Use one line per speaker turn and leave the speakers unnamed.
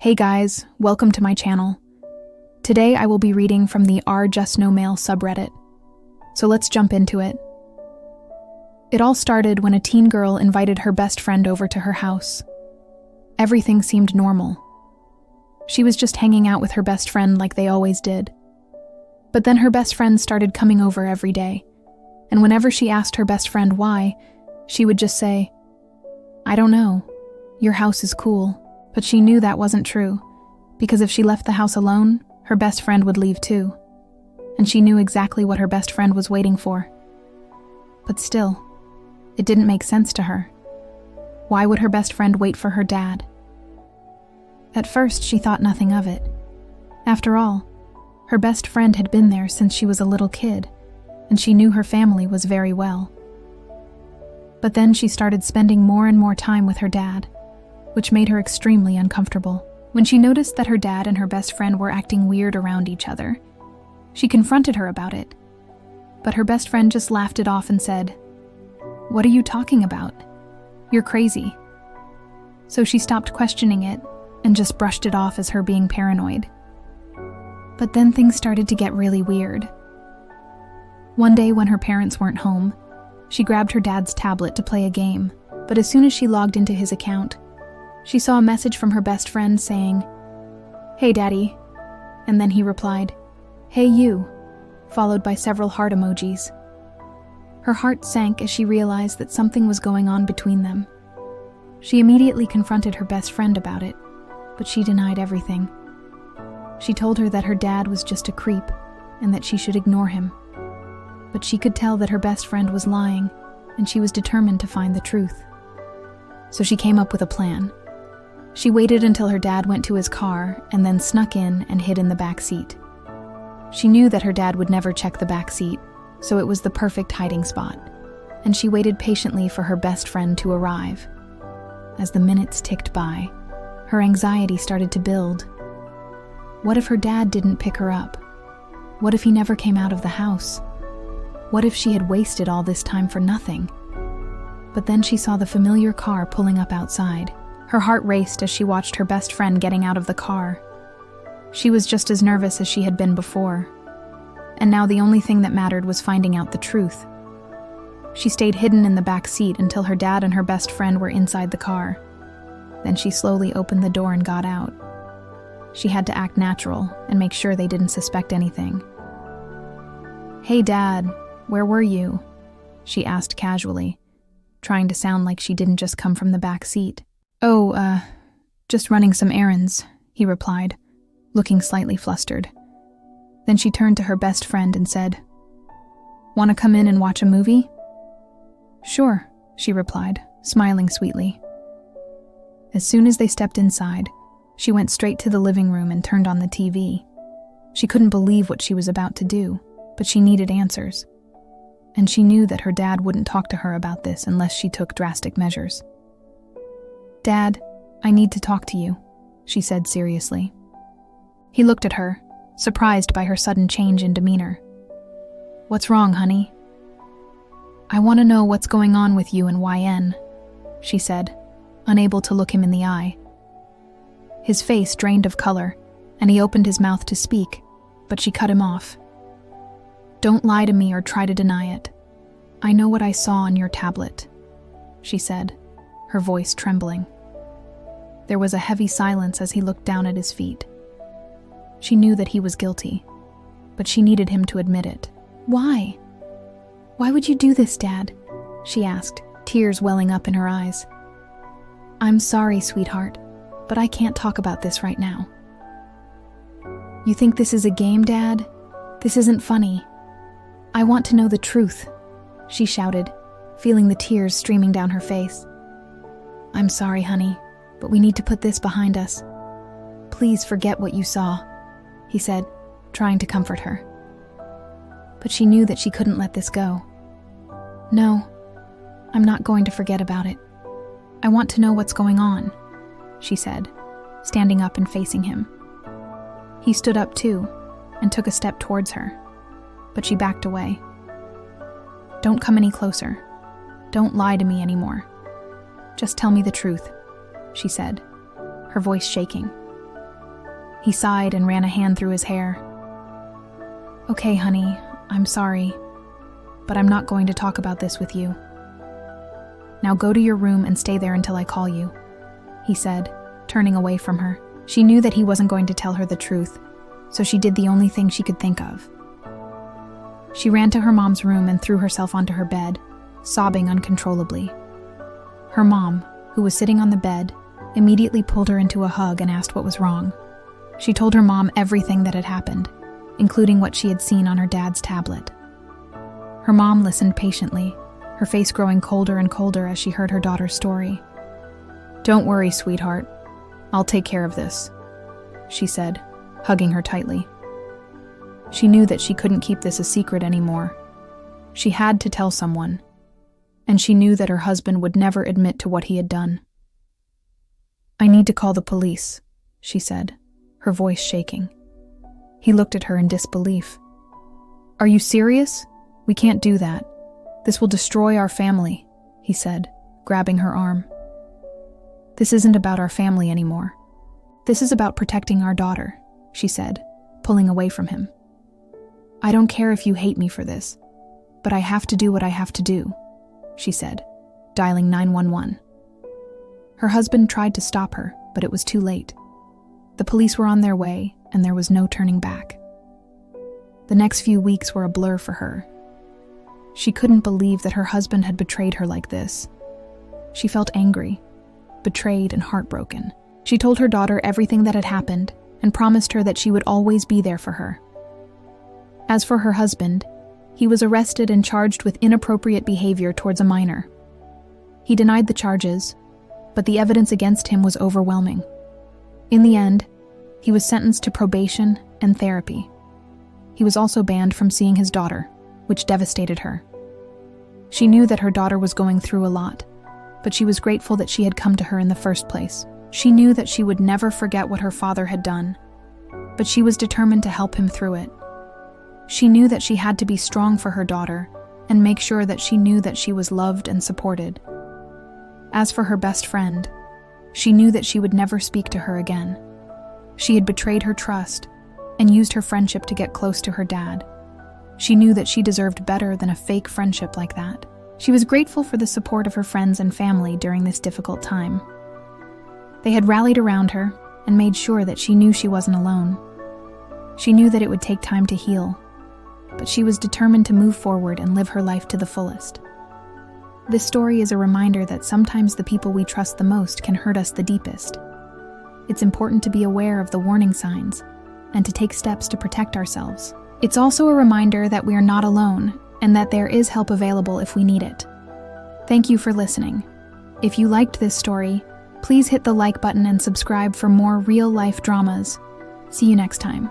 Hey guys, welcome to my channel. Today I will be reading from the r/JustNoMail subreddit. So let's jump into it. It all started when a teen girl invited her best friend over to her house. Everything seemed normal. She was just hanging out with her best friend like they always did. But then her best friend started coming over every day, and whenever she asked her best friend why, she would just say, "I don't know. Your house is cool." But she knew that wasn't true, because if she left the house alone, her best friend would leave too. And she knew exactly what her best friend was waiting for. But still, it didn't make sense to her. Why would her best friend wait for her dad? At first, she thought nothing of it. After all, her best friend had been there since she was a little kid, and she knew her family was very well. But then she started spending more and more time with her dad, which made her extremely uncomfortable. When she noticed that her dad and her best friend were acting weird around each other, she confronted her about it. But her best friend just laughed it off and said, "What are you talking about? You're crazy." So she stopped questioning it and just brushed it off as her being paranoid. But then things started to get really weird. One day when her parents weren't home, she grabbed her dad's tablet to play a game, but as soon as she logged into his account, she saw a message from her best friend saying, "Hey, Daddy," and then he replied, "Hey, you," followed by several heart emojis. Her heart sank as she realized that something was going on between them. She immediately confronted her best friend about it, but she denied everything. She told her that her dad was just a creep and that she should ignore him. But she could tell that her best friend was lying, and she was determined to find the truth. So she came up with a plan. She waited until her dad went to his car and then snuck in and hid in the back seat. She knew that her dad would never check the back seat, so it was the perfect hiding spot, and she waited patiently for her best friend to arrive. As the minutes ticked by, her anxiety started to build. What if her dad didn't pick her up? What if he never came out of the house? What if she had wasted all this time for nothing? But then she saw the familiar car pulling up outside. Her heart raced as she watched her best friend getting out of the car. She was just as nervous as she had been before. And now the only thing that mattered was finding out the truth. She stayed hidden in the back seat until her dad and her best friend were inside the car. Then she slowly opened the door and got out. She had to act natural and make sure they didn't suspect anything. "Hey, Dad, where were you?" she asked casually, trying to sound like she didn't just come from the back seat. "Oh, just running some errands," he replied, looking slightly flustered. Then she turned to her best friend and said, "Want to come in and watch a movie?" "Sure," she replied, smiling sweetly. As soon as they stepped inside, she went straight to the living room and turned on the TV. She couldn't believe what she was about to do, but she needed answers. And she knew that her dad wouldn't talk to her about this unless she took drastic measures. "Dad, I need to talk to you," she said seriously. He looked at her, surprised by her sudden change in demeanor. "What's wrong, honey?" "I want to know what's going on with you and YN," she said, unable to look him in the eye. His face drained of color, and he opened his mouth to speak, but she cut him off. "Don't lie to me or try to deny it. I know what I saw on your tablet," she said, her voice trembling. There was a heavy silence as he looked down at his feet. She knew that he was guilty, but she needed him to admit it. "Why? Why would you do this, Dad?" she asked, tears welling up in her eyes. "I'm sorry, sweetheart, but I can't talk about this right now." "You think this is a game, Dad? This isn't funny. I want to know the truth," she shouted, feeling the tears streaming down her face. "I'm sorry, honey, but we need to put this behind us. Please forget what you saw," he said, trying to comfort her. But she knew that she couldn't let this go. "No, I'm not going to forget about it. I want to know what's going on," she said, standing up and facing him. He stood up too and took a step towards her, but she backed away. "Don't come any closer. Don't lie to me anymore. Just tell me the truth," she said, her voice shaking. He sighed and ran a hand through his hair. "Okay, honey, I'm sorry, but I'm not going to talk about this with you. Now go to your room and stay there until I call you," he said, turning away from her. She knew that he wasn't going to tell her the truth, so she did the only thing she could think of. She ran to her mom's room and threw herself onto her bed, sobbing uncontrollably. Her mom, who was sitting on the bed, immediately pulled her into a hug and asked what was wrong. She told her mom everything that had happened, including what she had seen on her dad's tablet. Her mom listened patiently, her face growing colder and colder as she heard her daughter's story. "Don't worry, sweetheart. I'll take care of this," she said, hugging her tightly. She knew that she couldn't keep this a secret anymore. She had to tell someone, and she knew that her husband would never admit to what he had done. "I need to call the police," she said, her voice shaking. He looked at her in disbelief. "Are you serious? We can't do that. This will destroy our family," he said, grabbing her arm. "This isn't about our family anymore. This is about protecting our daughter," she said, pulling away from him. "I don't care if you hate me for this, but I have to do what I have to do," she said, dialing 911. Her husband tried to stop her, but it was too late. The police were on their way, and there was no turning back. The next few weeks were a blur for her. She couldn't believe that her husband had betrayed her like this. She felt angry, betrayed, and heartbroken. She told her daughter everything that had happened and promised her that she would always be there for her. As for her husband, he was arrested and charged with inappropriate behavior towards a minor. He denied the charges, but the evidence against him was overwhelming. In the end, he was sentenced to probation and therapy. He was also banned from seeing his daughter, which devastated her. She knew that her daughter was going through a lot, but she was grateful that she had come to her in the first place. She knew that she would never forget what her father had done, but she was determined to help him through it. She knew that she had to be strong for her daughter and make sure that she knew that she was loved and supported. As for her best friend, she knew that she would never speak to her again. She had betrayed her trust and used her friendship to get close to her dad. She knew that she deserved better than a fake friendship like that. She was grateful for the support of her friends and family during this difficult time. They had rallied around her and made sure that she knew she wasn't alone. She knew that it would take time to heal, but she was determined to move forward and live her life to the fullest. This story is a reminder that sometimes the people we trust the most can hurt us the deepest. It's important to be aware of the warning signs and to take steps to protect ourselves. It's also a reminder that we are not alone and that there is help available if we need it. Thank you for listening. If you liked this story, please hit the like button and subscribe for more real-life dramas. See you next time.